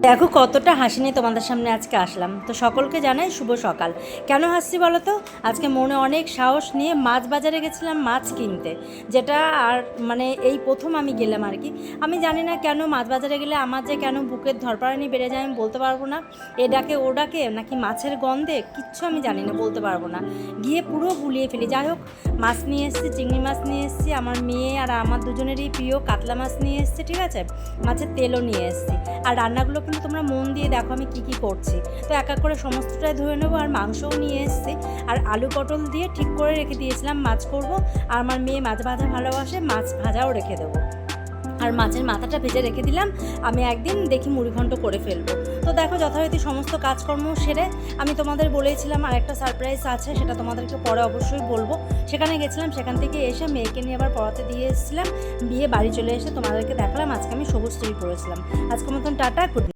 দেখো কতটা হাসি নিয়ে তোমাদের সামনে আজকে আসলাম। তো সকলকে জানাই শুভ সকাল। কেন হাসছি বলো তো? আজকে মনে অনেক সাহস নিয়ে মাছ বাজারে গেছিলাম মাছ কিনতে, যেটা আর মানে এই প্রথম আমি গেলাম আর কি। আমি জানি না কেন মাছ বাজারে গেলে আমার যে কেন বুকের ধরপাড়ানি বেড়ে যায় আমি বলতে পারবো না। এ ডাকে ও ডাকে নাকি মাছের গন্ধে কিচ্ছু আমি জানি না, বলতে পারবো না। গিয়ে পুরো গুলিয়ে ফেলি। যাই হোক, মাছ নিয়ে এসেছি, চিংড়ি মাছ নিয়ে এসেছি, আমার মেয়ে আর আমার দুজনেরই প্রিয় কাতলা মাছ নিয়ে এসেছি, ঠিক আছে, মাছের তেলও নিয়ে এসেছি। আর রান্নাগুলো কিন্তু তোমরা মন দিয়ে দেখো আমি কী কী করছি। তো এক এক করে সমস্তটাই ধুয়ে নেবো। আর মাংসও নিয়ে এসেছি, আর আলু পটল দিয়ে ঠিক করে রেখে দিয়েছিলাম মাছ করব। আর আমার মেয়ে মাছ ভাজা ভালোবাসে, মাছ ভাজাও রেখে দেবো। আর মাছের মাথাটা ভেজে রেখে দিলাম, আমি একদিন দেখি মুড়িঘণ্ট করে ফেলবো। তো দেখো যথারীতি সমস্ত কাজকর্ম সেরে আমি তোমাদের বলেছিলাম আর একটা সারপ্রাইজ আছে, সেটা তোমাদেরকে পরে অবশ্যই বলবো। সেখানে গেছিলাম, সেখান থেকে এসে মেয়েকে নিয়ে আবার পড়াতে দিয়ে এসেছিলাম। বাড়ি চলে এসে তোমাদেরকে দেখালাম আজকে আমি সবুজ চুড়ি পরেছিলাম। আজকের মতন টাটা, গুড নাইট।